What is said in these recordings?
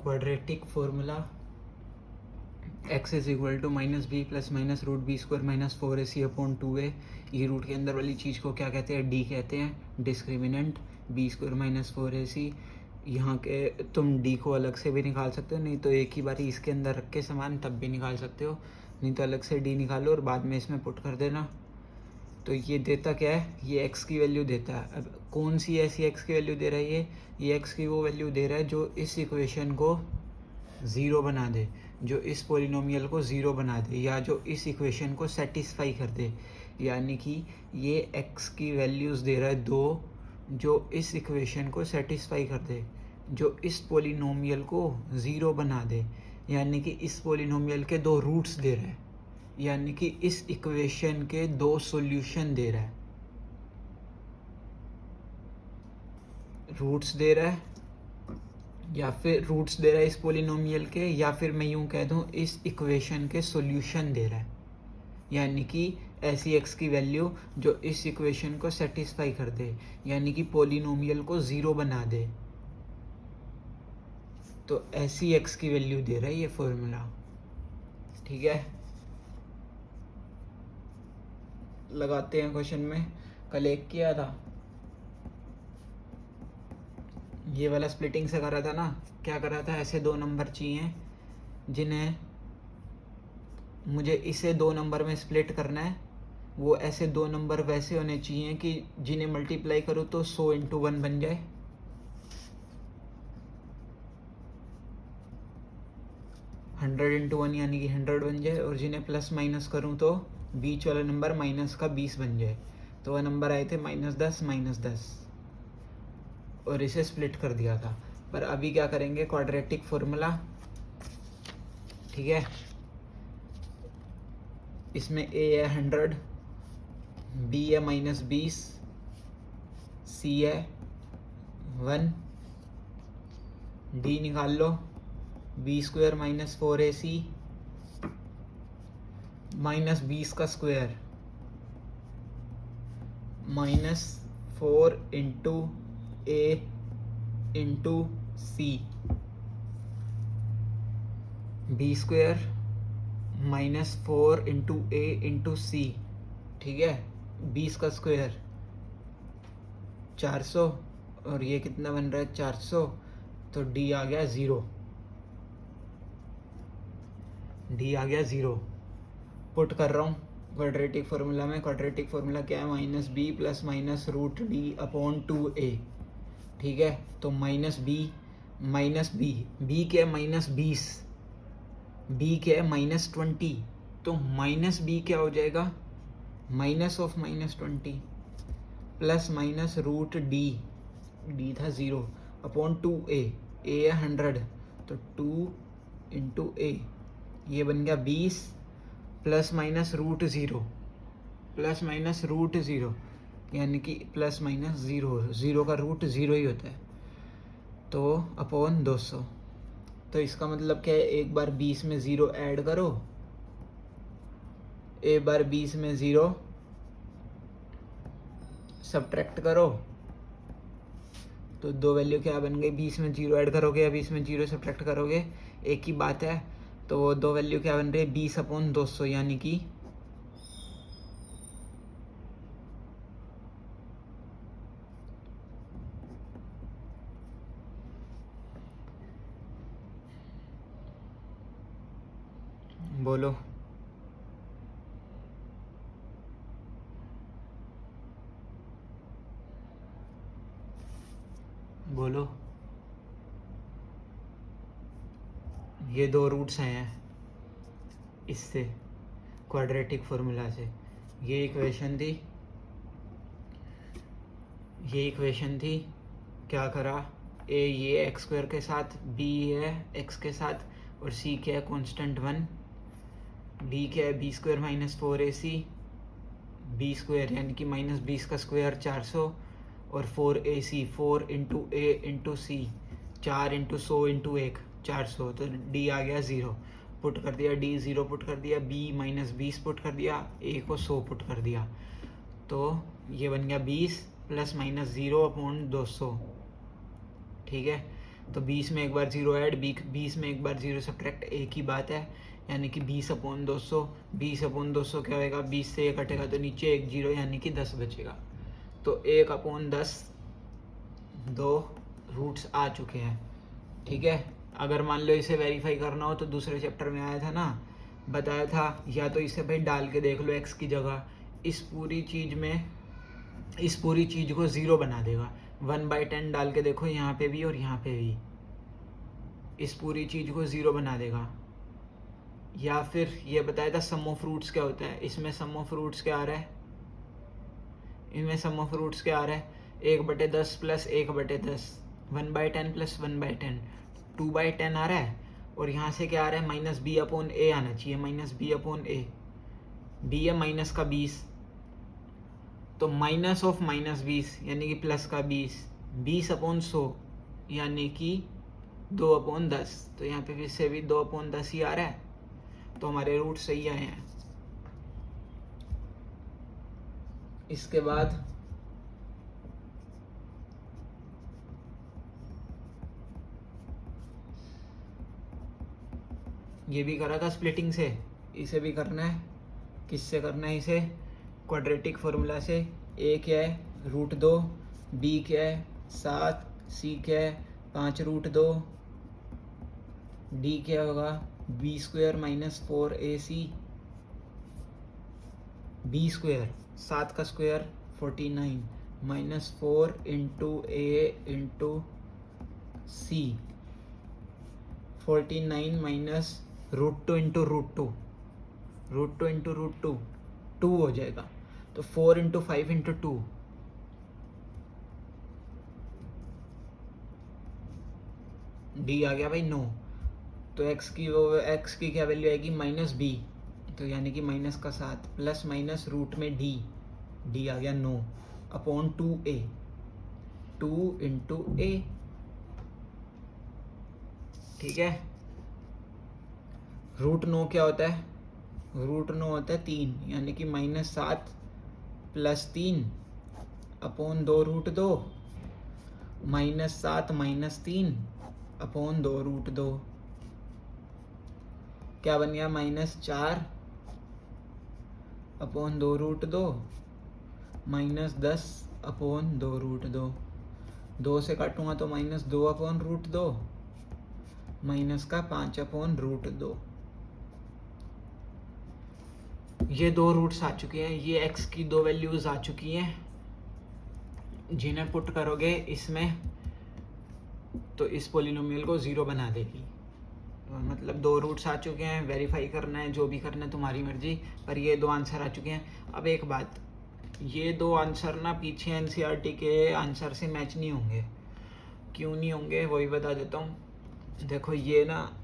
Quadratic formula x is equal to minus B plus minus root B square minus 4ac upon 2a। ये root के अंदर वाली चीज़ को क्या कहते हैं? d कहते हैं, discriminant B square minus 4ac। यहाँ के तुम d को अलग से भी निकाल सकते हो, नहीं तो एक ही बारी इसके अंदर रख के समान तब भी निकाल सकते हो, नहीं तो अलग से d निकालो और बाद में इसमें पुट कर देना। तो ये देता क्या है? ये x की वैल्यू देता है। अब कौन सी ऐसी x की वैल्यू दे रहा है? ये x की वो वैल्यू दे रहा है जो इस इक्वेशन को ज़ीरो बना दे, जो इस पोलिनोमियल को ज़ीरो बना दे, या जो इस इक्वेशन को सेटिस्फाई कर दे। यानी कि ये x की वैल्यूज़ दे रहा है दो, जो इस इक्वेशन को सेटिस्फाई कर दे, जो इस पोलिनोमियल को ज़ीरो बना दे। यानी कि इस पोलिनोमियल के दो रूट्स दे रहा है, यानी कि इस इक्वेशन के दो सॉल्यूशन दे रहा है। रूट्स दे रहा है, या फिर रूट्स दे रहा है इस पोलिनोमियल के, या फिर मैं यूं कह दूं इस इक्वेशन के सॉल्यूशन दे रहा है। यानी कि ऐसी x की वैल्यू जो इस इक्वेशन को सेटिस्फाई कर दे, यानी कि पोलिनोमियल को ज़ीरो बना दे। तो ऐसी x की वैल्यू दे रहा है ये फॉर्मूला। ठीक है, लगाते हैं क्वेश्चन में। कल एक किया था, ये वाला स्प्लिटिंग से करा था ना। क्या करा था? ऐसे दो नंबर चाहिए जिन्हें मुझे इसे दो नंबर में स्प्लिट करना है। वो ऐसे दो नंबर वैसे होने चाहिए कि जिन्हें मल्टीप्लाई करो तो 100 इंटू 1 बन जाए। हंड्रेड इंटू 1 यानी कि 100 बन जाए, और जिन्हें प्लस माइनस करूँ तो बीच वाला नंबर माइनस का 20 बन जाए। तो वह नंबर आए थे -10 -10, और इसे स्प्लिट कर दिया था। पर अभी क्या करेंगे? Quadratic formula. ठीक है, इसमें a है 100, b है -20, c है 1, d निकाल लो, b square minus 4ac minus 20 का square minus 4 into a into c, b square minus 4 into a into c। ठीक है, 20 का स्क्वायर 400, और ये कितना बन रहा है? 400। तो d आ गया 0, d आ गया 0। पुट कर रहा हूँ क्वाड्रेटिक फार्मूला में। क्वाड्रेटिक फार्मूला क्या है? Minus B plus minus root D upon 2a। ठीक है, तो माइनस बी बी क्या है? -20, बी क्या है? -20। तो माइनस बी क्या हो जाएगा? Minus of -20 plus minus root D था 0 अपॉन 2a, a है 100, तो 2 इंटू a, ये बन गया 20 प्लस माइनस रूट ज़ीरो, यानी कि प्लस माइनस ज़ीरो का रूट 0 ही होता है, तो अपॉन 200। तो इसका मतलब क्या है? एक बार 20 में 0 ऐड करो, एक बार 20 में 0 सब्ट्रैक्ट करो, तो दो वैल्यू क्या बन गई? 20 में 0 ऐड करोगे या 20 में 0 सब्ट्रैक्ट करोगे, एक ही बात है। तो वो दो वैल्यू क्या बन रही है? 20 अपॉन 200, यानी कि बोलो बोलो। ये दो रूट्स हैं इससे, क्वाड्रेटिक फार्मूला से। ये इक्वेशन थी, क्या करा? ए ये एक्स स्क्वायर के साथ, बी है एक्स के साथ, और सी क्या है? कांस्टेंट 1। डी क्या है? B square minus 4ac, B square यानी कि -20 का स्क्वायर 400, और 4ac 4 into A into C, 4 into 100 into 1 400। तो डी आ गया 0, पुट कर दिया, डी 0 पुट कर दिया, बी -20 पुट कर दिया, ए को 100 पुट कर दिया। तो ये बन गया 20 प्लस माइनस 0 अपॉन 200। ठीक है, तो 20 में एक बार 0 ऐड, 20 में एक बार 0 सब्ट्रैक्ट, एक ही बात है, यानी कि 20/200। 20/200 क्या होएगा, 20 से 1 कटेगा तो नीचे एक 0 यानी कि 10 बचेगा। तो 1/10 2 रूट्स आ चुके हैं। ठीक है, अगर मान लो इसे वेरीफाई करना हो तो दूसरे चैप्टर में आया था ना, बताया था, या तो इसे भाई डाल के देख लो x की जगह, इस पूरी चीज़ को 0 बना देगा। 1/10 डाल के देखो यहाँ पे भी और यहाँ पे भी, इस पूरी चीज़ को 0 बना देगा। या फिर ये बताया था सम ऑफ रूट्स क्या होता है, इसमें सम ऑफ रूट्स क्या आ रहा है, इनमें सम ऑफ रूट्स क्या आ रहा है, 1/10 प्लस 1/10, 1/10 प्लस 1/10, 2/10 आ रहा है। और यहाँ से क्या आ रहा है, -b/a आना चाहिए, -b/a, b है माइनस का 20, तो माइनस ऑफ -20 यानी कि प्लस का 20, 20/100 यानी कि 2/10। तो यहाँ पे फिर से भी 2/10 ही आ रहा है, तो हमारे रूट सही आए हैं। इसके बाद ये भी करा था स्प्लिटिंग से, इसे भी करना है। किससे करना है इसे, क्वाड्रेटिक फार्मूला से। a क्या है √2, b क्या है 7, c क्या है 5√2, d क्या होगा b² - 4ac, b², 7 का स्क्वायर 49 -4 × a × c, 49 माइनस √2 × √2, √2 × √2 2 हो जाएगा, तो 4 × 5 × 2, d आ गया भाई 9। तो x की क्या वैल्यू आएगी -b, तो यानी कि -7 प्लस माइनस रूट में d आ गया 9/2a, 2 × a। ठीक है, √9 क्या होता है, √9 होता है 3, यानी कि -7 प्लस 3/2√2, -7 - 3/2√2, क्या बन गया -4/2√2 -10/2√2, 2 से काटूंगा तो -2/√2 माइनस का 5/√2। ये 2 रूट्स आ चुके हैं, ये x की 2 वैल्यूज आ चुकी हैं, जिन्हें पुट करोगे इसमें तो इस पोलिनोमियल को 0 बना देगी। तो मतलब 2 रूट्स आ चुके हैं, वेरीफाई करना है, जो भी करना है तुम्हारी मर्जी, पर ये 2 आंसर आ चुके हैं। अब एक बात, ये 2 आंसर ना पीछे एनसीईआरटी के आंसर से मैच नहीं होंगे। क्यों नहीं होंगे वही बता देता हूँ। देखो ये ना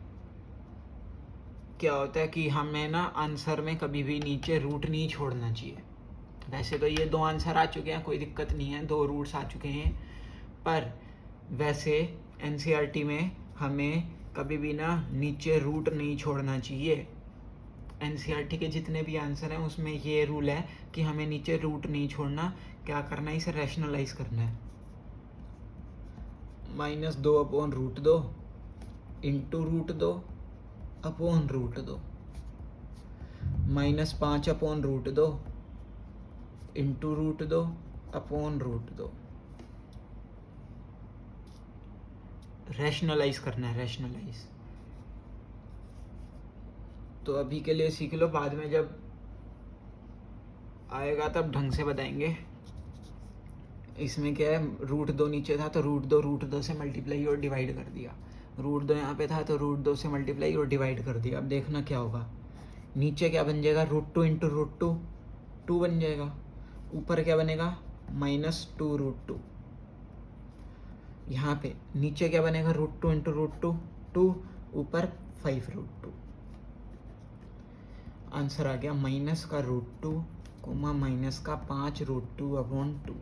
क्या होता है कि हमें ना आंसर में कभी भी नीचे रूट नहीं छोड़ना चाहिए। वैसे तो ये 2 आंसर आ चुके हैं, कोई दिक्कत नहीं है, 2 रूट्स आ चुके हैं, पर वैसे एनसीईआरटी में हमें कभी भी ना नीचे रूट नहीं छोड़ना चाहिए। एनसीईआरटी के जितने भी आंसर हैं उसमें ये रूल है कि हमें नीचे रूट नहीं छोड़ना। क्या करना है, इसे रैशनलाइज करना है। -2/√2 इंटू √2 /√2, -5/√2 इंटू √2 /√2। रैशनलाइज करना है, रैशनलाइज। तो अभी के लिए सीख लो, बाद में जब आएगा तब ढंग से बताएंगे। इसमें क्या है, √2 नीचे था तो √2 से मल्टीप्लाई और डिवाइड कर दिया, √2 यहाँ पे था तो √2 से मल्टीप्लाई और डिवाइड कर दिया। अब देखना क्या होगा, नीचे क्या बन जाएगा, √2 × √2 2 बन जाएगा, ऊपर क्या बनेगा -2√2। यहाँ पे नीचे क्या बनेगा, √2 × √2 2, ऊपर 5√2। आंसर आ गया -√2, -5√2/2।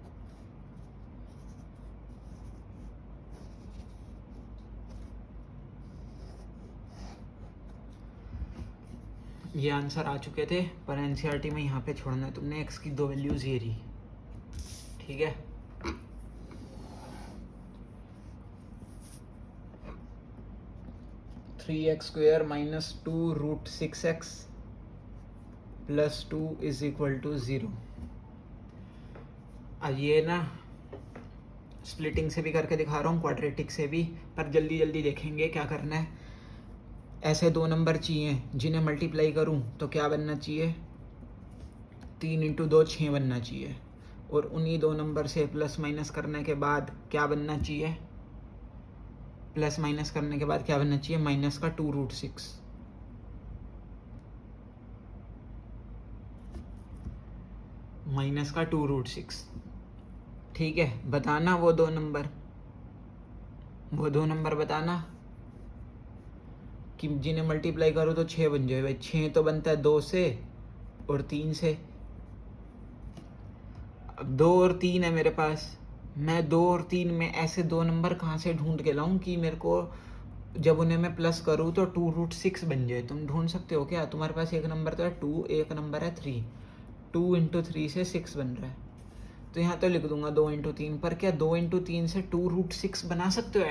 ये आंसर आ चुके थे, पर एनसीईआरटी में यहाँ पे छोड़ना है तुमने, x की 2 वैल्यूज ये रही। ठीक है, 3x² minus 2√6x plus 2 is equal to 0। अब ये ना स्प्लिटिंग से भी करके दिखा रहा हूँ, क्वाड्रेटिक से भी, पर जल्दी जल्दी देखेंगे क्या करना है। ऐसे दो नंबर चाहिए जिन्हें मल्टीप्लाई करूँ तो क्या बनना चाहिए, 3 × 2 6 बनना चाहिए, और उन्हीं दो नंबर से प्लस माइनस करने के बाद क्या बनना चाहिए, प्लस माइनस करने के बाद क्या बनना चाहिए, माइनस का 2√6। माइनस का 2√6। ठीक है, बताना वो दो नंबर बताना कि जिन्हें मल्टीप्लाई करो तो 6 बन जाए। भाई 6 तो बनता है 2 से और 3 से। अब 2 और 3 है मेरे पास, मैं 2 और 3 में ऐसे दो नंबर कहाँ से ढूंढ के लाऊं कि मेरे को जब उन्हें मैं प्लस करूँ तो 2√6 बन जाए। तुम ढूंढ सकते हो क्या? तुम्हारे पास एक नंबर तो है 2, एक नंबर है 3, 2 × 3 से 6 बन रहा है, तो यहाँ तो लिख दूंगा 2 × 3। पर क्या 2 × 3 से 2√6 बना सकते हो?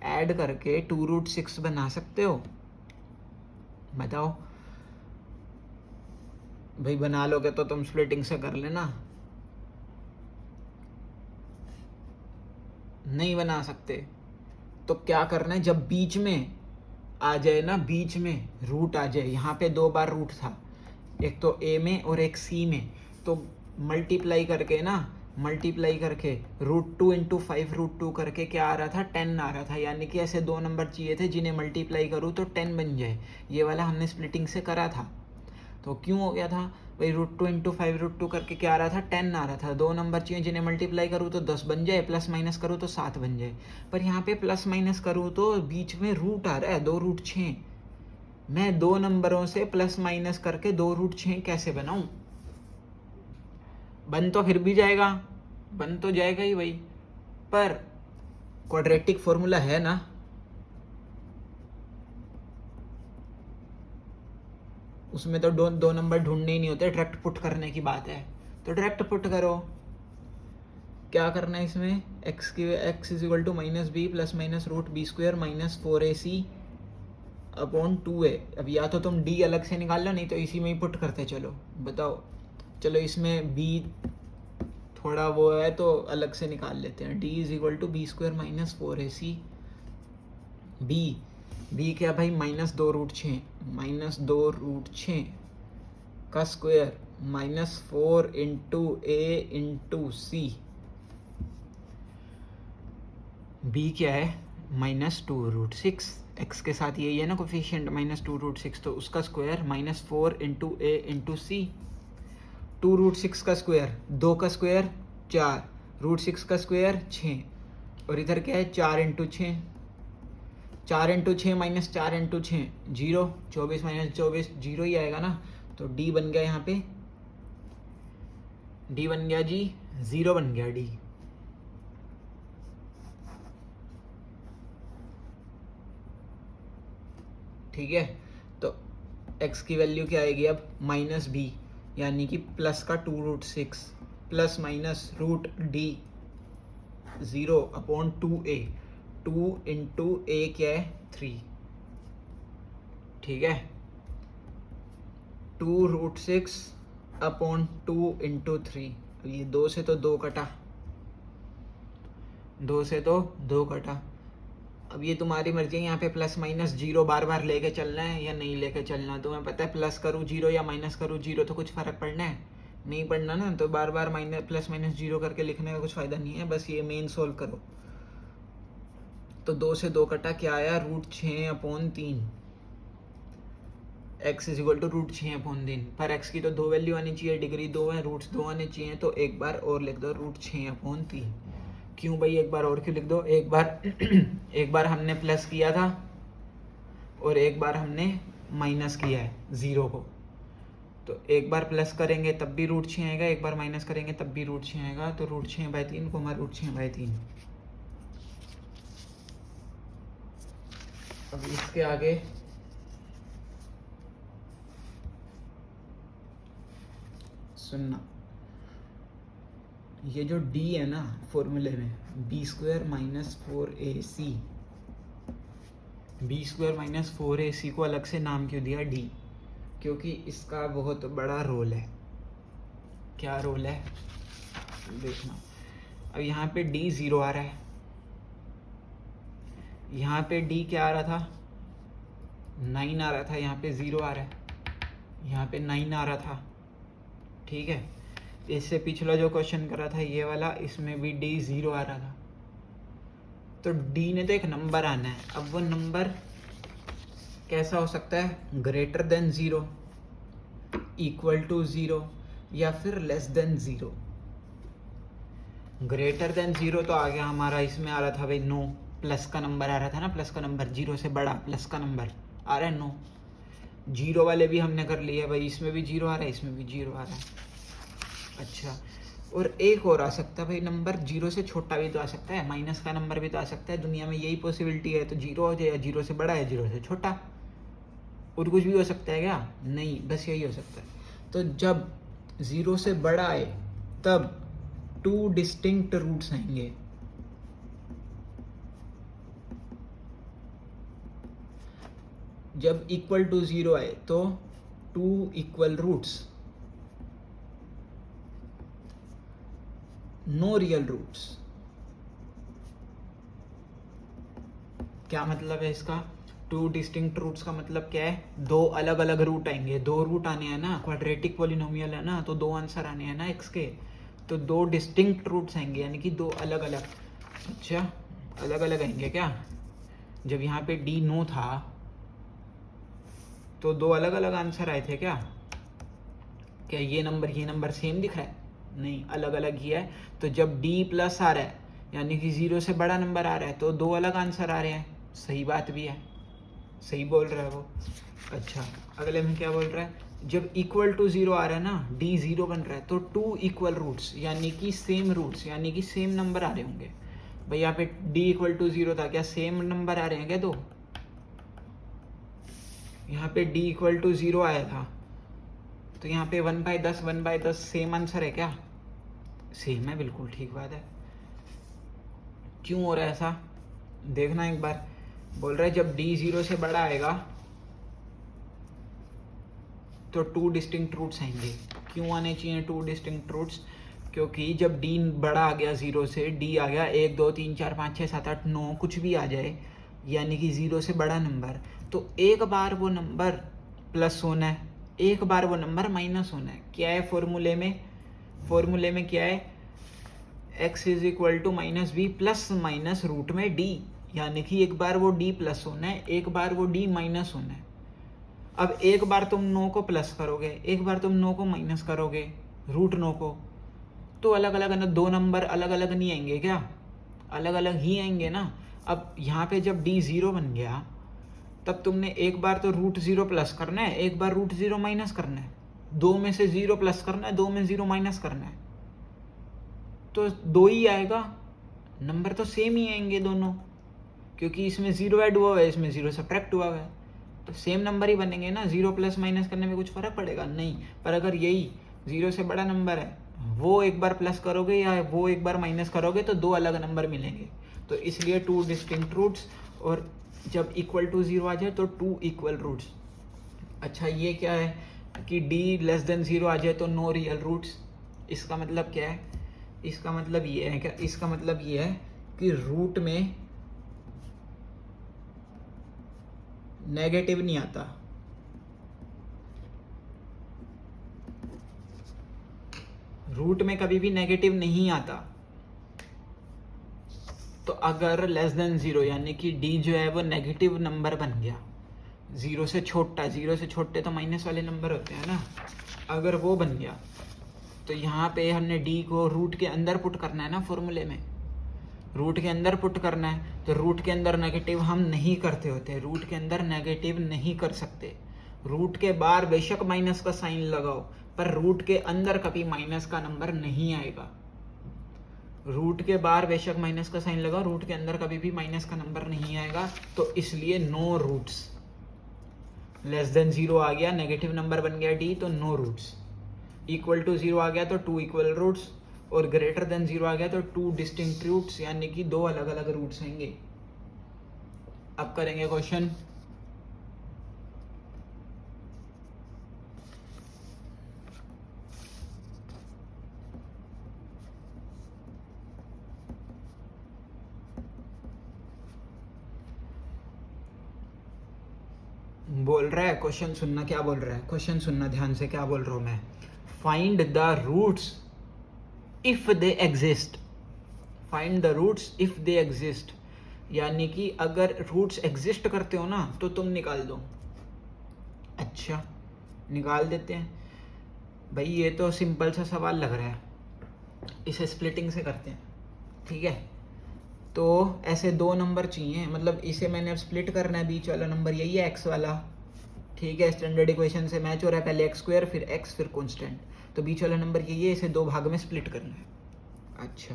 ऐड करके 2√6 बना सकते हो? बताओ भाई, बना लोगे तो तुम स्प्लिटिंग से कर लेना, नहीं बना सकते तो क्या करना है, जब बीच में आ जाए ना, बीच में रूट आ जाए, यहाँ पे 2 बार रूट था, एक तो ए में और एक सी में, तो मल्टीप्लाई करके √2 × 5√2 करके क्या आ रहा था, 10 आ रहा था। यानी कि ऐसे दो नंबर चाहिए थे जिन्हें मल्टीप्लाई करूँ तो 10 बन जाए। ये वाला हमने स्प्लिटिंग से करा था। तो क्यों हो गया था भाई, √2 × 5√2 करके क्या आ रहा था, 10 आ रहा था। दो नंबर चाहिए जिन्हें मल्टीप्लाई करूँ तो 10 बन जाए, प्लस माइनस करूँ तो 7 बन जाए। पर यहाँ पे प्लस माइनस करूँ तो बीच में रूट आ रहा है 2√6। मैं दो नंबरों से प्लस माइनस करके 2√6 कैसे बनाऊं? बन तो फिर भी जाएगा, बन तो जाएगा ही भाई, पर क्वाड्रेटिक फॉर्मूला है ना, उसमें तो दो नंबर ढूंढने ही नहीं होते, डायरेक्ट पुट करने की बात है। तो डायरेक्ट पुट करो। क्या करना है इसमें, x is equal to -b plus minus √b² minus 4ac upon 2a। अब या तो तुम d अलग से निकाल लो, नहीं तो इसी में ही पुट करते चलो। बताओ, चलो इसमें b थोड़ा वो है तो अलग से निकाल लेते हैं। d is equal to b² minus 4ac। b क्या भाई, -2√6, -2√6 का स्क्वायर -4 × a × c। b क्या है, -2√6। x के साथ यही है ना कोफिशिएंट, -2√6, तो उसका स्क्वायर -4 × a × c। 2√6 का स्क्वायर, 2 का स्क्वायर 4, √6 का स्क्वायर 6, और इधर क्या है 4 × 6, 4 × 6 -4 × 6 0, 24 - 24 0 ही आएगा ना। तो d बन गया, यहाँ पे d बन गया जी 0 बन गया d। ठीक है, तो x की वैल्यू क्या आएगी अब, -b, यानी कि प्लस का 2√6 plus minus √d 0 upon 2a, 2 × a क्या है 3। ठीक है, 2√6 अपॉन 2 × 3। ये 2 से तो 2 कटा, 2 से तो 2 कटा। अब ये तुम्हारी मर्जी है, यहाँ पे प्लस माइनस 0 बार बार लेके चलना है या नहीं लेके चलना। तुम्हें पता है प्लस करूँ 0 या माइनस करूँ 0 तो कुछ फ़र्क पड़ना है, नहीं पड़ना ना। तो बार बार प्लस माइनस 0 करके लिखने का कुछ फ़ायदा नहीं है, बस ये मेन सोल्व करो। तो 2 से 2 कटा, क्या आया, √6/3। x is equal to √6/3। पर x की तो 2 वैल्यू आनी चाहिए, डिग्री 2 है, रूट्स 2 आने चाहिए, तो एक बार और लिख दो √6/3। क्यों भाई एक बार और क्यों लिख दो, एक बार हमने प्लस किया था और एक बार हमने माइनस किया है 0 को। तो एक बार प्लस करेंगे तब भी √6 आएगा, एक बार माइनस करेंगे तब भी √6 आएगा। तो √6/3 को √6/3। अब इसके आगे सुनना, ये जो d है ना फॉर्मूले में, b² - 4ac, B square minus 4ac को अलग से नाम क्यों दिया डी? क्योंकि इसका बहुत बड़ा रोल है। क्या रोल है देखना। अब यहाँ पे डी 0 आ रहा है, यहाँ पे डी क्या आ रहा था 9 आ रहा था, यहाँ पे 0 आ रहा है, यहाँ पे 9 आ रहा था। ठीक है, इससे पिछला जो क्वेश्चन करा था ये वाला, इसमें भी डी 0 आ रहा था। तो डी ने तो एक नंबर आना है। अब वो नंबर कैसा हो सकता है? ग्रेटर देन 0, इक्वल टू 0 या फिर लेस देन 0। ग्रेटर देन 0 तो आ गया हमारा, इसमें आ रहा था भाई 9, प्लस का नंबर आ रहा था ना, प्लस का नंबर 0 से बड़ा प्लस का नंबर आ रहा है 9। 0 वाले भी हमने कर लिए भाई, इसमें भी 0 आ रहा है, इसमें भी 0 आ रहा है। अच्छा, और एक और आ सकता है भाई नंबर 0 से छोटा भी तो आ सकता है, माइनस का नंबर भी तो आ सकता है। दुनिया में यही पॉसिबिलिटी है। तो 0 हो जाए, या 0 से बड़ा है 0 से छोटा, और कुछ भी हो सकता है क्या? नहीं, बस यही हो सकता है। तो जब 0 से बड़ा आए तब 2 डिस्टिंक्ट रूट्स आएंगे। जब इक्वल टू 0 आए तो 2 equal roots, no real roots. क्या मतलब है इसका? 2 डिस्टिंक्ट रूट्स का मतलब क्या है? 2 अलग अलग रूट आएंगे। 2 रूट आने हैं ना, क्वाड्रेटिक पॉलिनोमियल है ना, तो 2 आंसर आने हैं ना x के। तो 2 डिस्टिंक्ट रूट्स आएंगे, यानी कि 2 अलग अलग। अच्छा, अलग अलग आएंगे क्या? जब यहाँ पे डी 9 था तो 2 अलग अलग आंसर आए थे क्या? क्या ये नंबर सेम दिख रहा है? नहीं, अलग अलग ही है। तो जब डी प्लस आ रहा है, यानी कि 0 से बड़ा नंबर आ रहा है, तो 2 अलग आंसर आ रहे हैं। सही बात भी है, सही बोल रहा है वो। अच्छा, अगले में क्या बोल रहा है? जब इक्वल टू 0 आ रहा है ना, डी 0 बन रहा है, तो 2 इक्वल रूट्स, यानी कि सेम रूट्स, यानी कि सेम नंबर आ रहे होंगे। भाई यहाँ पे डी इक्वल टू 0 था, क्या सेम नंबर आ रहे हैं क्या? 2। यहाँ पे डी इक्वल टू 0 आया था, तो यहाँ पे 1/10 सेम आंसर है क्या? सेम है, बिल्कुल ठीक बात है। क्यों हो रहा है ऐसा देखना एक बार। बोल रहा है जब डी 0 से बड़ा आएगा तो 2 डिस्टिंक्ट रूट्स आएंगे। क्यों आने चाहिए 2 डिस्टिंक्ट रूट्स? क्योंकि जब डी बड़ा आ गया 0 से, डी आ गया 1 2 3 4 5 6 7 8 9, कुछ भी आ जाए, यानी कि 0 से बड़ा नंबर, तो एक बार वो नंबर प्लस होना है, एक बार वो नंबर माइनस होना है। क्या है फॉर्मूले में? फॉर्मूले में क्या है? x is equal to minus B plus minus root में डी, यानी कि एक बार वो डी प्लस होना है, एक बार वो डी माइनस होना है। अब एक बार तुम 9 को प्लस करोगे, एक बार तुम 9 को माइनस करोगे, रूट 9 को, तो अलग अलग ना, 2 नंबर अलग अलग नहीं आएंगे क्या? अलग अलग ही आएंगे ना। अब यहाँ पे जब डी 0 बन गया, तब तुमने एक बार तो रूट 0 प्लस करना है, एक बार रूट 0 माइनस करना है। 2 में से 0 प्लस करना है, 2 में 0 माइनस करना है, तो 2 ही आएगा। नंबर तो सेम ही आएंगे दोनों, क्योंकि इसमें 0 ऐड हुआ है, इसमें 0 सब्ट्रैक्ट हुआ है, तो सेम नंबर ही बनेंगे ना। 0 प्लस माइनस करने में कुछ फ़र्क पड़ेगा? नहीं। पर अगर यही 0 से बड़ा नंबर है, वो एक बार प्लस करोगे या वो एक बार माइनस करोगे, तो 2 अलग नंबर मिलेंगे। तो इसलिए 2 डिस्टिंक्ट रूट्स, और जब इक्वल टू 0 आ जाए तो 2 इक्वल रूट्स। अच्छा, ये क्या है कि d लेस देन 0 आ जाए तो नो रियल रूट्स। इसका मतलब क्या है? इसका मतलब ये है क्या? इसका मतलब ये है कि रूट में नेगेटिव नहीं आता। रूट में कभी भी नेगेटिव नहीं आता। तो अगर लेस देन 0, यानी कि d जो है वो नेगेटिव नंबर बन गया, 0 से छोटा, 0 से छोटे तो माइनस वाले नंबर होते हैं ना, अगर वो बन गया, तो यहाँ पे हमने d को रूट के अंदर पुट करना है ना, फॉर्मूले में रूट के अंदर पुट करना है। तो रूट के अंदर नेगेटिव हम नहीं करते होते, रूट के अंदर नेगेटिव नहीं कर सकते। रूट के बाहर बेशक माइनस का साइन लगाओ, पर रूट के अंदर कभी माइनस का नंबर नहीं आएगा। रूट के बाहर बेशक माइनस का साइन लगाओ, रूट के अंदर कभी भी माइनस का नंबर नहीं आएगा। तो इसलिए नो रूट्स। लेस देन 0 आ गया, नेगेटिव नंबर बन गया d, तो नो रूट्स। इक्वल टू 0 आ गया तो 2 इक्वल रूट्स, और ग्रेटर देन 0 आ गया तो 2 डिस्टिंक्ट रूट्स, यानी कि 2 अलग अलग रूट्स आएंगे। अब करेंगे क्वेश्चन। बोल रहा है क्वेश्चन सुनना, क्या बोल रहा है क्वेश्चन सुनना ध्यान से, क्या बोल रहा हूं मैं। Find the roots if they exist. Find the roots if they exist, यानी कि अगर रूट्स एग्जिस्ट करते हो ना तो तुम निकाल दो। अच्छा, निकाल देते हैं भाई, ये तो सिंपल सा सवाल लग रहा है, इसे स्प्लिटिंग से करते हैं। ठीक है, तो ऐसे दो नंबर चाहिए, मतलब इसे मैंने अब स्प्लिट करना है, बीच वाला नंबर यही है एक्स वाला। ठीक है, स्टैंडर्ड इक्वेशन से मैच हो रहा है, पहले एक्स स्क्वायर फिर एक्स फिर कांस्टेंट, तो बीच वाला नंबर यही है, इसे दो भाग में स्प्लिट करना है। अच्छा,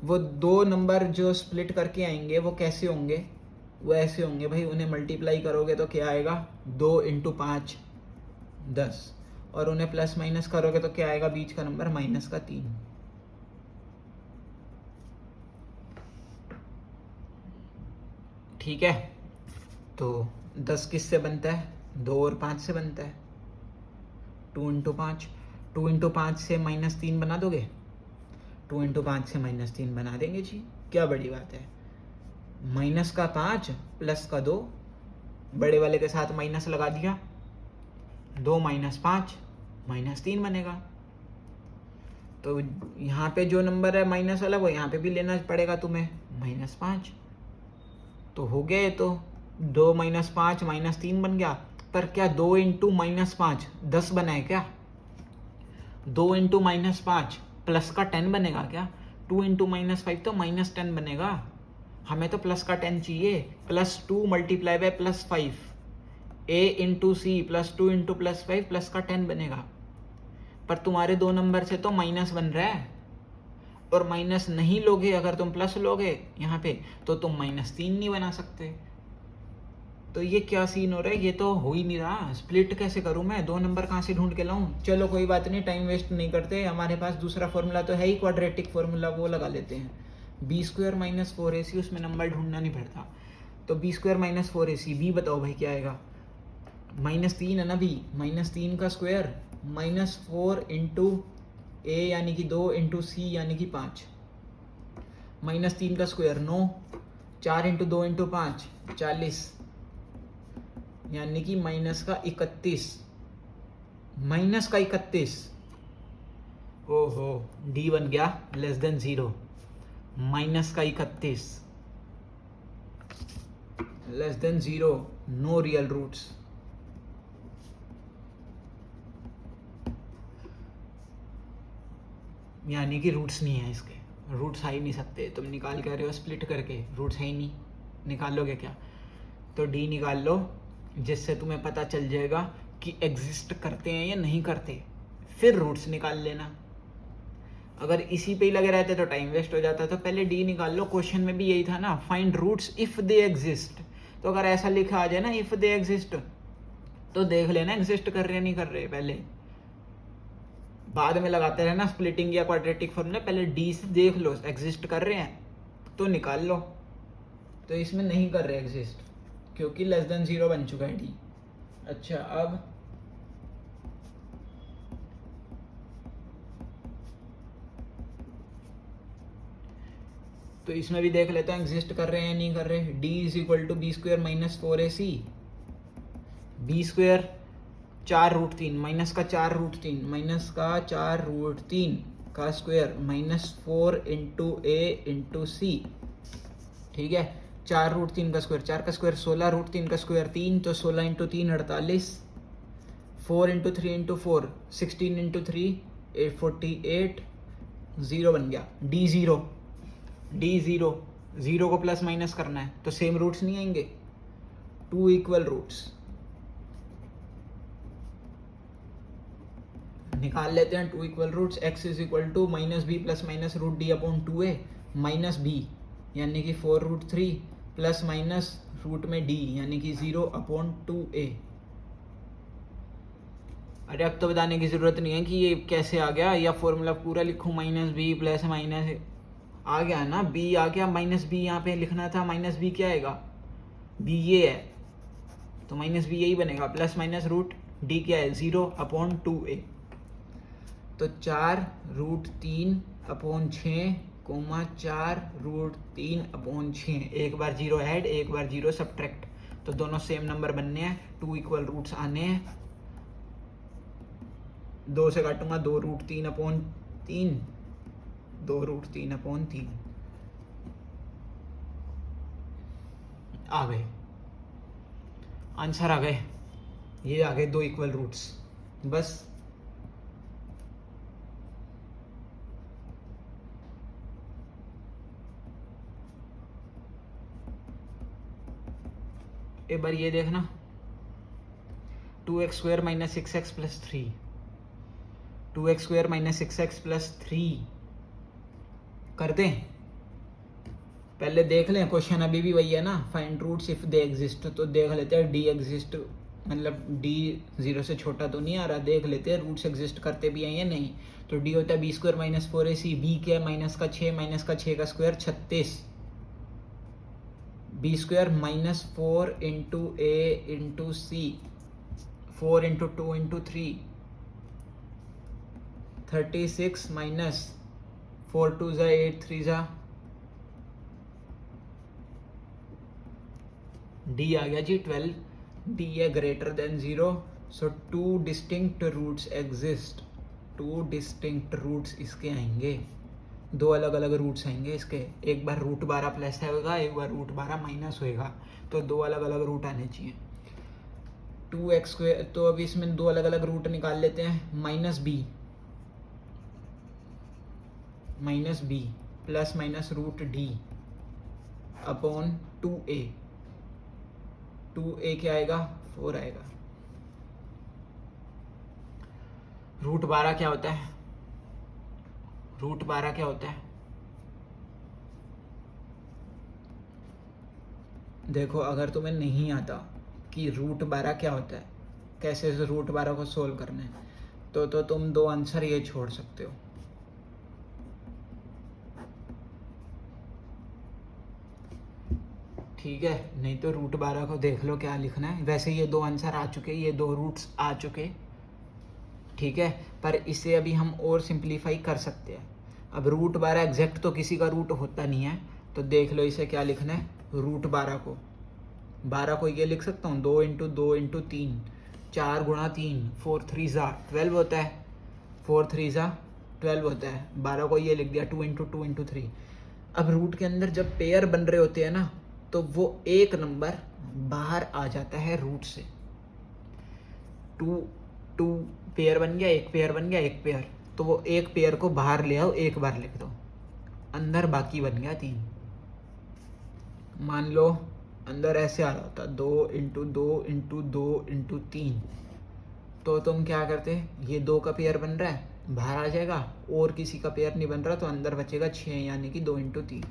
वो दो नंबर जो स्प्लिट करके आएंगे वो कैसे होंगे, वो ऐसे होंगे भाई, उन्हें मल्टीप्लाई करोगे तो क्या आएगा, 2 × 5 10, और उन्हें प्लस माइनस करोगे तो क्या आएगा, बीच का नंबर माइनस का 3। ठीक है, तो 10 किससे बनता है, 2 और 5 से बनता है, 2 × 5, 2 × 5 से -3 बना दोगे, 2 × 5 से -3 बना देंगे जी, क्या बड़ी बात है। माइनस का 5 प्लस का 2, बड़े वाले के साथ माइनस लगा दिया, 2 - 5 -3 बनेगा। तो यहाँ पे जो नंबर है माइनस वाला वो यहाँ पे भी लेना पड़ेगा तुम्हें, -5। तो हो गया, ये तो 2 - 5 -3 बन गया। पर क्या 2 × -5 10 बना है क्या, 2 × -5 प्लस का 10 बनेगा क्या, 2 × -5 तो -10 बनेगा, हमें तो प्लस का 10 चाहिए, +2 × +5, a × c +2 × +5 प्लस का 10 बनेगा। पर तुम्हारे दो नंबर से तो माइनस बन रहा है, और माइनस नहीं लोगे, अगर तुम प्लस लोगे यहाँ पे तो तुम -3 नहीं बना सकते। तो ये क्या सीन हो रहा है, ये तो हो ही नहीं रहा, स्प्लिट कैसे करूँ मैं, दो नंबर कहाँ से ढूंढ के लाऊं। चलो कोई बात नहीं, टाइम वेस्ट नहीं करते, हमारे पास दूसरा फॉर्मूला तो है ही, क्वाड्रेटिक फॉर्मूला, वो लगा लेते हैं। b² - 4ac, उसमें नंबर ढूंढना नहीं पड़ता। तो b² - 4ac, b बताओ भाई क्या आएगा, -3 है ना b, -3 का स्क्वायर -4 × a यानी कि 2 × c यानी कि 5, -3 का स्क्वायर 9, 4 × 2 × 5 40, यानी कि -31, -31। ओहो, डी बन गया <0, -31 <0, नो रियल रूट्स। यानी कि रूट्स नहीं है इसके, रूट्स आ ही नहीं सकते, तुम निकाल के रहे हो स्प्लिट करके, रूट्स है ही नहीं, निकालोगे क्या। तो डी निकाल लो, जिससे तुम्हें पता चल जाएगा कि एग्जिस्ट करते हैं या नहीं करते, फिर रूट्स निकाल लेना। अगर इसी पे ही लगे रहते तो टाइम वेस्ट हो जाता। तो पहले डी निकाल लो, क्वेश्चन में भी यही था ना, find roots if they exist. तो अगर ऐसा लिखा आ जाए ना इफ दे एग्जिस्ट, तो देख लेना एग्जिस्ट कर रहे नहीं कर रहे, पहले बाद में लगाते रहना स्प्लिटिंग या क्वाड्रेटिक फॉर्मूला, पहले डी से देख लो एग्जिस्ट कर रहे हैं तो निकाल लो। तो इसमें नहीं कर रहे एग्जिस्ट, क्योंकि <0 बन चुका है डी। अच्छा, अब तो इसमें भी देख लेते हैं एग्जिस्ट कर रहे हैं या नहीं कर रहे। d = b² - 4ac, b² 4√3 minus का 4√3 माइनस का 4√3 का स्क्वायर -4 × a × c। ठीक है, 4√3 का स्क्वायर, 4 का स्क्वायर 16, √3 का स्क्वायर 3, तो 16 × 3 48, 4 × 3 × 4 16 × 3 48, 0 बन गया। d0 0 को प्लस माइनस करना है तो सेम रूट्स नहीं आएंगे, 2 इक्वल रूट्स निकाल लेते हैं। 2 equal roots, x = -b ± √d/2a -b यानी कि 4√3 प्लस माइनस रूट में d यानी कि 0/2a। अरे अब तो बताने की ज़रूरत नहीं है कि ये कैसे आ गया, या फॉर्मूला पूरा लिखूँ, -b प्लस माइनस आ गया ना, b आ गया, -b यहाँ पे लिखना था, -b क्या आएगा, बी ये है तो माइनस बी यही बनेगा, प्लस माइनस रूट डी क्या है 0/2a, तो 4√3/6 कोमा 4√3/6, एक बार 0 ऐड एक बार 0 सब्ट्रैक्ट, तो दोनों सेम नंबर बनने हैं, 2 इक्वल रूट्स आने हैं, 2 से काटूंगा 2√3/3, 2√3/3 आ गए, आंसर आ गए, ये आ गए 2 इक्वल रूट्स। बस एक बार ये देखना, 2x² - 6x + 3, 2x² - 6x + 3 कर दें। पहले देख लें, क्वेश्चन अभी भी वही है ना, find roots if they exist, तो देख लेते हैं डी एग्जिस्ट, मतलब डी 0 से छोटा तो नहीं आ रहा, देख लेते हैं रूट्स एग्जिस्ट करते भी हैं या नहीं। तो डी होता है b² - 4ac, बी क्या है माइनस का 6 का 6 का square 36, b² - 4 × a × c, 4 × 2 × 3, 36 minus 4 2 ज़ा 8 3 ज़ा, डी आ गया जी 12, डी है greater than 0, so 2 distinct roots exist, 2 distinct roots इसके आएंगे, 2 अलग अलग रूट्स आएंगे इसके, एक बार √12 प्लस होगा, एक बार √12 माइनस होएगा, तो 2 अलग अलग रूट आने चाहिए। 2x², तो अभी इसमें 2 अलग अलग रूट निकाल लेते हैं, -b plus minus √d upon 2a, 2a क्या आएगा 4 आएगा। √12 क्या होता है, √12 क्या होता है, देखो अगर तुम्हें नहीं आता कि √12 क्या होता है, कैसे से √12 को सोल्व करना है, तो तुम 2 आंसर ये छोड़ सकते हो, ठीक है, नहीं तो √12 को देख लो क्या लिखना है, वैसे ये 2 आंसर आ चुके, ये 2 रूट्स आ चुके, ठीक है, पर इसे अभी हम और सिंप्लीफाई कर सकते हैं। अब √12 एग्जैक्ट तो किसी का रूट होता नहीं है, तो देख लो इसे क्या लिखना है, √12 को, 12 को ये लिख सकता हूँ 2 × 2 × 3, 4 × 3, 4 3 ज़ा 12 होता है, 4 3 ज़ा 12 होता है, 12 को ये लिख दिया 2 × 2 × 3। अब रूट के अंदर जब पेयर बन रहे होते हैं ना, तो वो एक नंबर बाहर आ जाता है रूट से, 2 पेयर बन गया, एक पेयर बन गया, एक पेयर, तो वो एक पेयर को बाहर ले आओ, एक बार लिख दो, अंदर बाकी बन गया 3। मान लो अंदर ऐसे आ रहा होता 2 × 2 × 2 × 3, तो तुम क्या करते, ये 2 का पेयर बन रहा है, बाहर आ जाएगा, और किसी का पेयर नहीं बन रहा, तो अंदर बचेगा 6, यानी कि 2 × 3।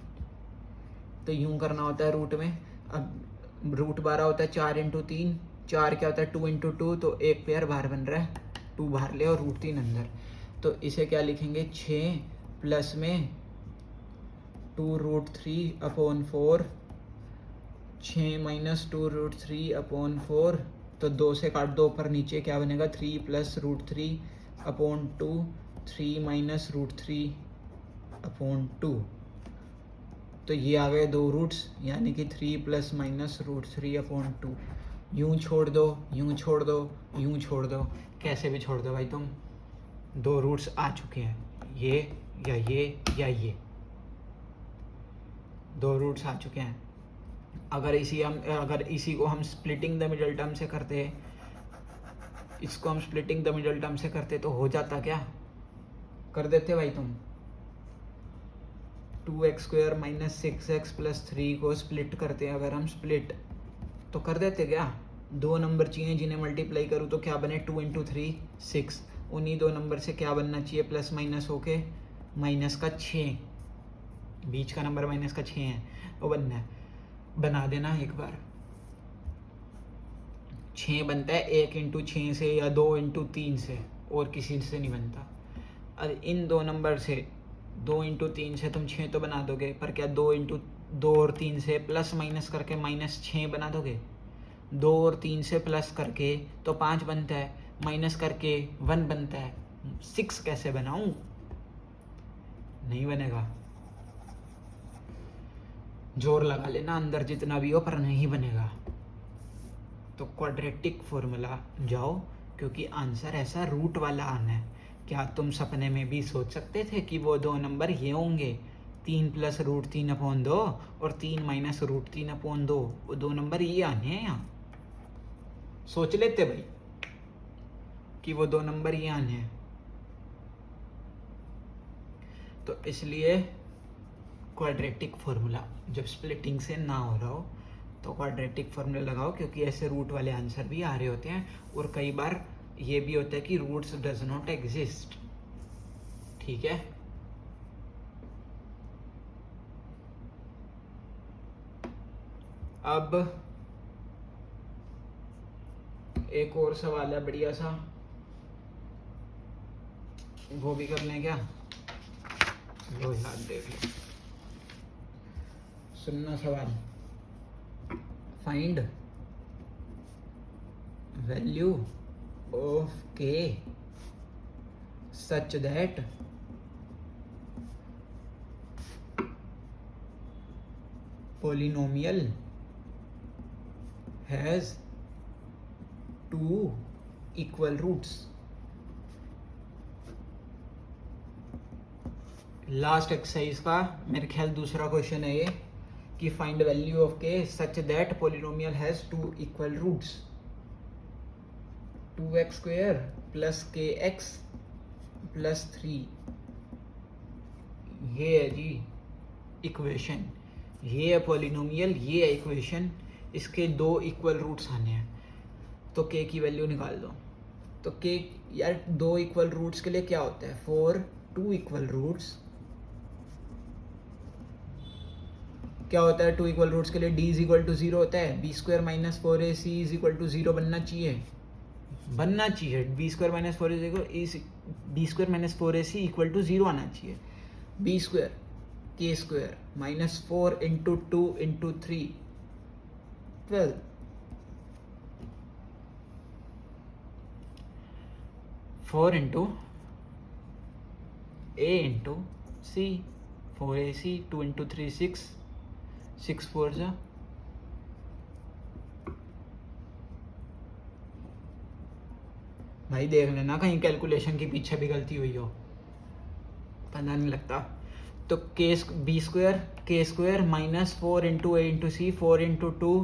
तो यूं करना होता है रूट में। अब √12 होता है 4 × 3, 4 क्या होता है 2 × 2, तो एक पेयर बाहर बन रहा है, 2 बाहर ले और √3 अंदर, तो इसे क्या लिखेंगे 6 प्लस में 2√3/4, 6 माइनस 2√3/4, तो 2 से काट दो ऊपर नीचे, क्या बनेगा 3 प्लस √3/2, 3 माइनस √3/2, तो ये आ गए 2 रूट्स, यानी कि 3 प्लस माइनस √3/2। यूं छोड़ दो, यूं छोड़ दो, यूं छोड़ दो, कैसे भी छोड़ दो भाई तुम, 2 रूट्स आ चुके हैं, ये या ये या ये, 2 रूट्स आ चुके हैं। अगर इसी को हम स्प्लिटिंग द मिडल टर्म से करते, इसको हम स्प्लिटिंग द मिडल टर्म से करते, तो हो जाता क्या, कर देते भाई तुम, 2x² - 6x + 3 को स्प्लिट करते हैं, अगर हम स्प्लिट तो कर देते क्या, 2 नंबर चाहिए जिन्हें मल्टीप्लाई करूँ तो क्या बने 2 × 3 6, उन्हीं 2 नंबर से क्या बनना चाहिए प्लस माइनस होके माइनस का 6, बीच का नंबर माइनस का 6 है, वो बनना है, बना देना एक बार, 6 बनता है 1 × 6 से या 2 × 3 से, और किसी से नहीं बनता। अब इन 2 नंबर से 2 इंटू 3 से तुम 6 तो बना दोगे, पर क्या 2 इंटू 2 और 3 से प्लस माइनस करके -6 बना दोगे? 2 और 3 से प्लस करके तो 5 बनता है, माइनस करके 1 बनता है। 6 कैसे बनाऊं? नहीं बनेगा। जोर लगा लेना अंदर जितना भी हो, पर नहीं बनेगा। तो क्वाड्रेटिक फॉर्मूला जाओ, क्योंकि आंसर ऐसा रूट वाला आना है। क्या तुम सपने में भी सोच सकते थे कि वो दो नंबर ये होंगे, 3 प्लस √3/2 और 3 माइनस √3/2? वो दो नंबर ये आने हैं यहाँ। सोच लेते भाई कि वो दो नंबर ये आने हैं। तो इसलिए क्वाड्रेटिक फॉर्मूला जब स्प्लिटिंग से ना हो रहा हो तो क्वाड्रेटिक फॉर्मूला लगाओ, क्योंकि ऐसे रूट वाले आंसर भी आ रहे होते हैं। और कई बार ये भी होता है कि रूट्स डज नॉट एग्जिस्ट। ठीक है, अब एक और सवाल है बढ़िया सा, वो भी कर लें क्या? लो याद देख लो, सुनना सवाल। Find value of k such that polynomial has 2 equal roots। Last exercise का मेरे ख्याल दूसरा क्वेश्चन है ये, कि find value of k such that polynomial has 2 equal roots. 2x² plus kx plus 3, ये है जी इक्वेशन, ये है पोलिनोमियल, ये है इक्वेशन। इसके 2 इक्वल रूट्स आने हैं, तो k की वैल्यू निकाल दो। तो k यार 2 इक्वल रूट्स के लिए क्या होता है? फॉर 2 इक्वल रूट्स क्या होता है? 2 इक्वल रूट्स के लिए d इज इक्वल टू 0 होता है। b² minus 4ac is equal to 0 बनना चाहिए, b² minus 4ac equal to 0 आना चाहिए। b² k² minus 4 into 2 into 3 12, 4 into a into c, 4ac, 2 into 3 6, 6 4 जा, भाई देख लेना कहीं कैलकुलेशन के पीछे भी गलती हुई हो, पता नहीं लगता। तो b² k² minus 4 into a into c, 4 into 2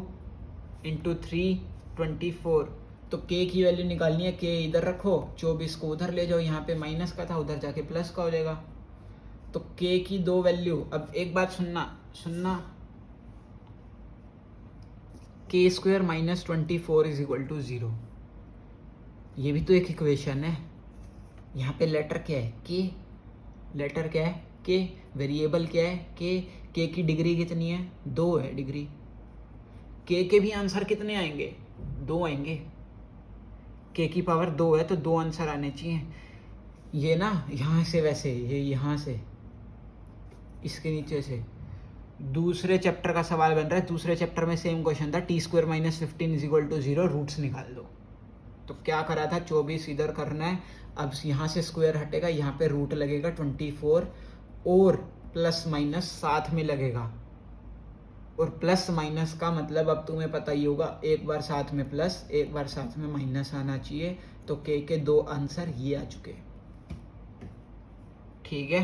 into 3 24। तो k की वैल्यू निकालनी है, k इधर रखो, 24 को उधर ले जाओ, यहाँ पे माइनस का था उधर जाके प्लस का हो जाएगा। तो k की 2 वैल्यू, अब एक बात सुनना, k² minus 24 is equal to 0। ये भी तो एक इक्वेशन है। यहाँ पे लेटर क्या है? k। लेटर क्या है? k। वेरिएबल क्या है? k की डिग्री कितनी है? 2 है डिग्री। k के भी आंसर कितने आएंगे? 2 आएंगे। k की पावर 2 है तो 2 आंसर आने चाहिए। ये ना यहाँ से, वैसे ये यहाँ से, इसके नीचे से दूसरे चैप्टर का सवाल बन रहा है। दूसरे चैप्टर में सेम क्वेश्चन था, t² minus 15 is equal to 0, roots निकाल दो। तो क्या करा था? 24 इधर करना है, अब यहाँ से स्क्वायर हटेगा, यहाँ पे रूट लगेगा 24, और प्लस माइनस साथ में लगेगा। और प्लस माइनस का मतलब अब तुम्हें पता ही होगा, एक बार साथ में प्लस, एक बार साथ में माइनस आना चाहिए। तो k के 2 आंसर ये आ चुके, ठीक है।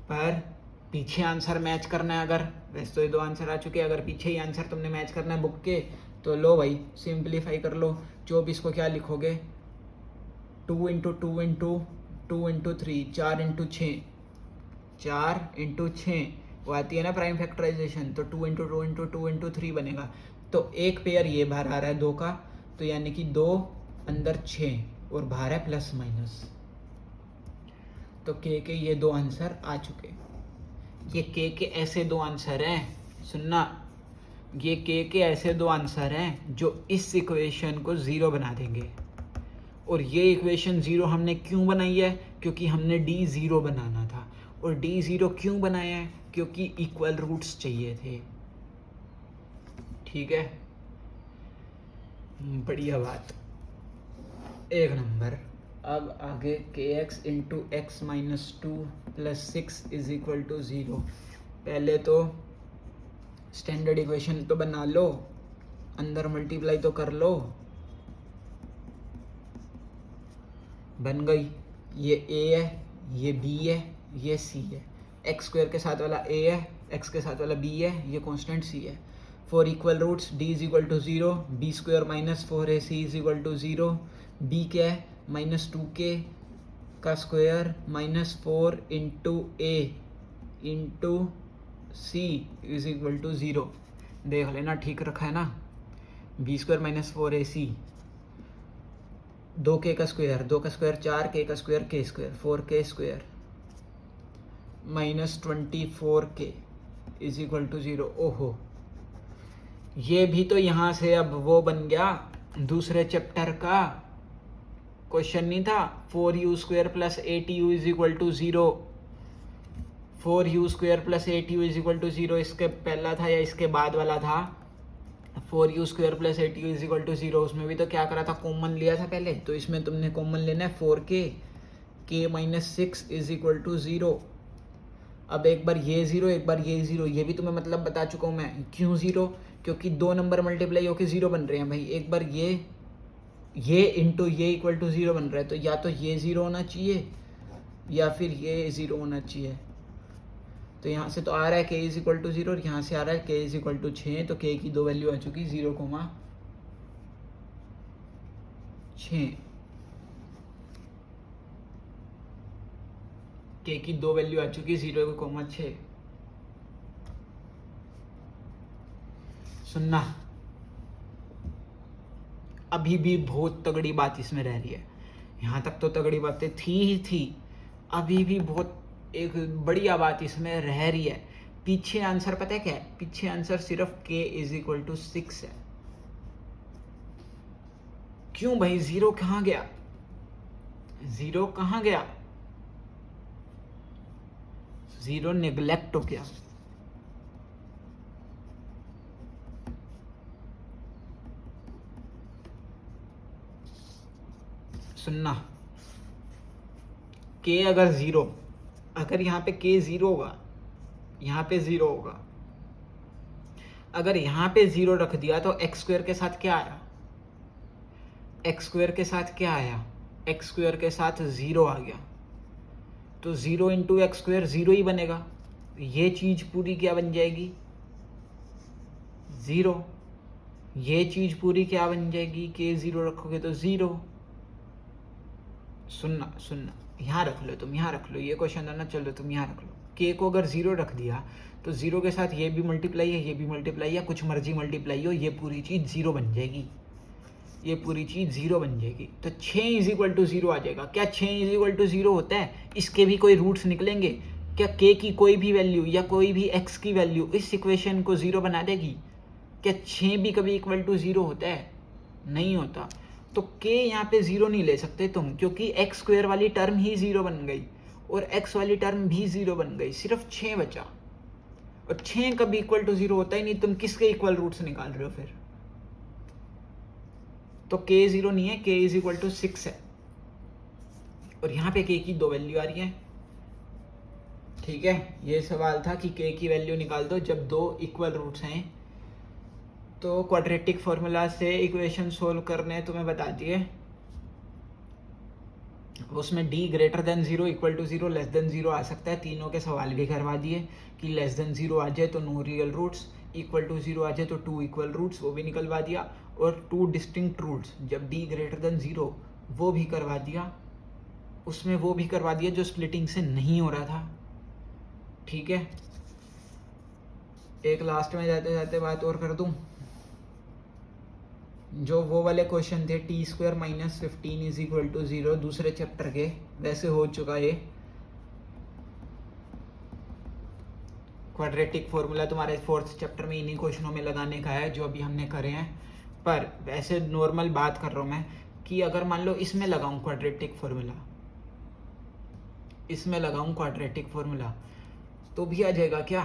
पर पीछे आंसर मैच करना है, अगर वैसे तो ये 2 आंसर आ चुके हैं, अगर पीछे ही आंसर तुमने मैच करना है बुक के, तो लो भाई सिंप्लीफाई कर लो। 24 को क्या लिखोगे? 2 into 2 into 2 into 3, 4 into 6, 4 into 6, वो आती है ना प्राइम फैक्टराइजेशन। तो 2 इंटू 2 इंटू 2 इंटू 3 बनेगा। तो एक पेयर ये बाहर आ रहा है 2 का, तो यानी कि 2 अंदर 6 और बाहर है प्लस माइनस। तो k के ये 2 आंसर आ चुके। ये k के ऐसे 2 आंसर हैं, सुनना, ये k के ऐसे 2 आंसर हैं जो इस इक्वेशन को 0 बना देंगे। और ये इक्वेशन 0 हमने क्यों बनाई है? क्योंकि हमने d 0 बनाना था। और D0 क्यों बनाया है? क्योंकि इक्वल रूट्स चाहिए थे। ठीक है, बढ़िया बात, एक नंबर। अब आगे kx into X minus two plus 6 is equal to 0। पहले तो स्टैंडर्ड इक्वेशन तो बना लो, अंदर मल्टीप्लाई तो कर लो। बन गई, ये a है, ये b है, ये c है। एक्स स्क्वायर के साथ वाला a है, x के साथ वाला b है, ये कांस्टेंट c है। For equal roots d is equal to 0, B square minus 4ac is equal to 0। b क्या है? माइनस 2k का square minus 4 into a into c is equal to 0। देख लेना, ठीक रखा है ना। B square minus 4ac, 2k का स्क्वायर, 2 का स्क्वायर 4k का square k square, 4k square minus 24k is equal to 0। ओहो, ये भी तो यहाँ से अब वो बन गया दूसरे चैप्टर का क्वेश्चन नहीं था, 4u square plus 8u is equal to 0। 4u square plus 8u is equal to 0 इसके पहला था या इसके बाद वाला था? 4u square plus 8u is equal to 0। उसमें भी तो क्या करा था, कॉमन लिया था पहले, तो इसमें तुमने कॉमन लेना है 4k, k minus 6 is equal to 0। अब एक बार ये 0, एक बार ये 0, ये भी तुम्हें मतलब बता चुका हूँ मैं। क्यों 0? क्योंकि दो नंबर मल्टीप्लाई होकर 0 बन रहे हैं भाई। एक बार ये इंटू ये इक्वल टू 0 बन रहा है, तो या तो ये 0 होना चाहिए या फिर ये 0 होना चाहिए। तो यहाँ से तो आ रहा है k इज इक्वल टू 0 और यहाँ से आ रहा है k इज इक्वल टू 6, तो k की दो वैल्यू आ चुकी 0, 6। k की दो वैल्यू आ चुकी 0, 6। सुनना, अभी भी बहुत तगड़ी बात इसमें रह रही है। यहाँ तक तो तगड़ी बातें थी ही थी, अभी भी बहुत एक बढ़िया बात इसमें रह रही है। पीछे आंसर पता है क्या है? पीछे आंसर सिर्फ k इज इक्वल टू 6 है। क्यों भाई, 0 कहाँ गया? 0 कहाँ गया? 0 नेग्लेक्ट हो गया। सुनना, k अगर 0, अगर यहाँ पे k 0 होगा, यहाँ पे 0 होगा, अगर यहाँ पे 0 रख दिया तो एक्स स्क्वायर के साथ क्या आया? एक्स स्क्वायर के साथ क्या आया? एक्स स्क्वायर के साथ 0 आ गया, तो 0 इंटू एक्स स्क्वायर 0 ही बनेगा। ये चीज पूरी क्या बन जाएगी? 0। ये चीज पूरी क्या बन जाएगी? k 0 रखोगे तो 0। सुनना सुनना, यहाँ रख लो तुम, यहाँ रख लो, ये क्वेश्चन है ना, चलो तुम यहाँ रख लो। k को अगर 0 रख दिया तो 0 के साथ ये भी मल्टीप्लाई है, ये भी मल्टीप्लाई है, कुछ मर्जी मल्टीप्लाई हो, ये पूरी चीज़ 0 बन जाएगी। ये पूरी चीज़ 0 बन जाएगी, तो 6 इज इक्वल टू 0 आ जाएगा। क्या 6 इज इक्वल टू 0 होता है? इसके भी कोई रूट्स निकलेंगे क्या? k की कोई भी वैल्यू या कोई भी x की वैल्यू इस इक्वेशन को 0 बना देगी? क्या 6 भी कभी इक्वल टू 0 होता है? नहीं होता। तो k यहाँ पे 0 नहीं ले सकते तुम, क्योंकि एक्स स्क्वायर वाली टर्म ही 0 बन गई और x वाली टर्म भी 0 बन गई, सिर्फ 6 बचा। और 6 कभी इक्वल टू 0 होता ही नहीं, तुम किसके इक्वल रूट्स निकाल रहे हो फिर? तो k 0 नहीं है, k इज इक्वल टू 6 है। और यहाँ पे k की दो वैल्यू आ रही है। ठीक है, ये सवाल था कि k की वैल्यू निकाल दो जब दो इक्वल रूट्स हैं। तो क्वाड्रेटिक फॉर्मूला से इक्वेशन सोल्व करने तुम्हें बता दिए। उसमें d greater than 0, equal to 0, less than 0 आ सकता है। तीनों के सवाल भी करवा दिए कि लेस देन 0 आ जाए तो no real roots, equal to 0 आ जाए तो 2 इक्वल रूट्स, वो भी निकलवा दिया। और 2 डिस्टिंक्ट रूट्स जब d ग्रेटर देन 0, वो भी करवा दिया। उसमें वो भी करवा दिया जो स्प्लिटिंग से नहीं हो रहा था। ठीक है, एक लास्ट में जाते जाते बात और कर दूं, जो वो वाले क्वेश्चन थे T square minus 15 is equal to 0 दूसरे चैप्टर के, वैसे हो चुका ये। क्वाड्रेटिक फॉर्मूला तुम्हारे 4th चैप्टर में इन्हीं क्वेश्चनों में लगाने का है जो अभी हमने करे हैं। पर वैसे नॉर्मल बात कर रहा हूँ मैं कि अगर मान लो इसमें लगाऊं क्वाड्रेटिक फॉर्मूला, इसमें लगाऊं क्वाड्रेटिक फॉर्मूला तो भी आ जाएगा क्या?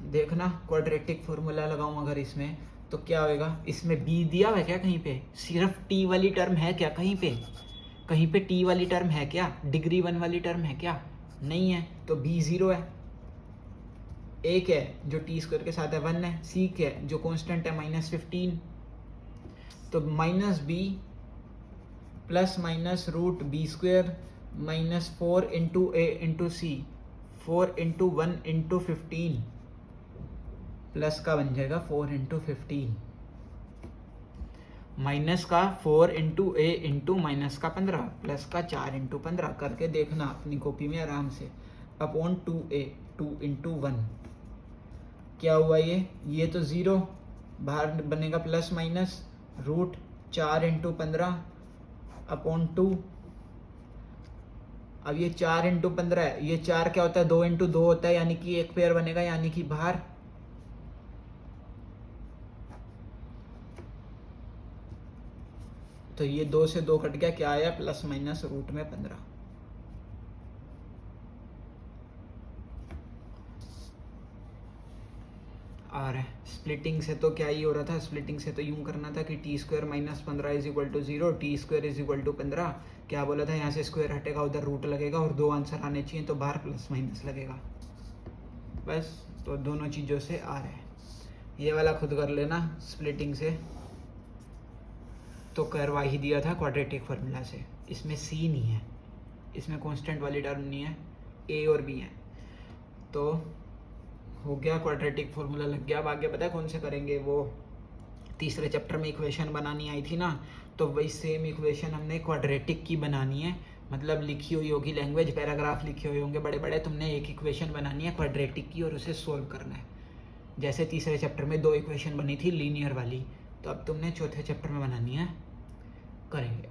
देखना, क्वाड्रेटिक फॉर्मूला लगाऊं अगर इसमें तो क्या होएगा? इसमें b दिया हुआ है क्या कहीं पे? सिर्फ t वाली टर्म है क्या कहीं पे? कहीं पे t वाली टर्म है क्या? डिग्री 1 वाली टर्म है क्या? नहीं है, तो b 0 है। एक है जो टी स्क्वायर के साथ है 1 है, सीक है जो कांस्टेंट है -15, तो -b plus minus root B square -4 into A into C, 4 into 1 into 15 plus का बन जाएगा 4 इंटू 15, माइनस का 4 इंटू ए इंटू माइनस का 15 प्लस का 4 इंटू 15 करके देखना अपनी कॉपी में आराम से, अपॉन 2a 2 इंटू 1 क्या हुआ? ये तो 0 बाहर बनेगा plus minus root 4 into 15 upon 2। अब ये 4 इंटू 15 है, ये 4 क्या होता है? 2 इंटू 2 होता है, यानी कि एक पेयर बनेगा, यानी कि बाहर। तो ये 2 से 2 कट गया, क्या आया? प्लस माइनस रूट में 15। और स्प्लिटिंग से तो क्या ही हो रहा था? स्प्लिटिंग से तो यूं करना था कि T square minus 15 is equal to 0, T square is equal to 15। क्या बोला था? यहाँ से स्क्वायर हटेगा, उधर रूट लगेगा और 2 आंसर आने चाहिए, तो बाहर प्लस माइनस लगेगा। बस, तो दोनों चीज़ों से आ रहे हैं। ये वाला खुद कर लेना स्प्लिटिंग से, तो करवा ही दिया था क्वाड्रेटिक फार्मूला से। इसमें सी नहीं है, इसमें कांस्टेंट वाली टर्म नहीं है, ए और बी है, तो हो गया क्वाड्रेटिक फार्मूला लग गया। अब आगे पता है कौन से करेंगे? वो तीसरे चैप्टर में इक्वेशन बनानी आई थी ना, तो वही सेम इक्वेशन हमने क्वाड्रेटिक की बनानी है, मतलब लिखी हुई होगी लैंग्वेज, पैराग्राफ लिखे हुए होंगे बड़े बड़े, तुमने एक इक्वेशन बनानी है क्वाड्रेटिक की और उसे सोल्व करना है। जैसे तीसरे चैप्टर में 2 इक्वेशन बनी थी लीनियर वाली, तो अब तुमने चौथे चैप्टर में बनानी है, करेंगे।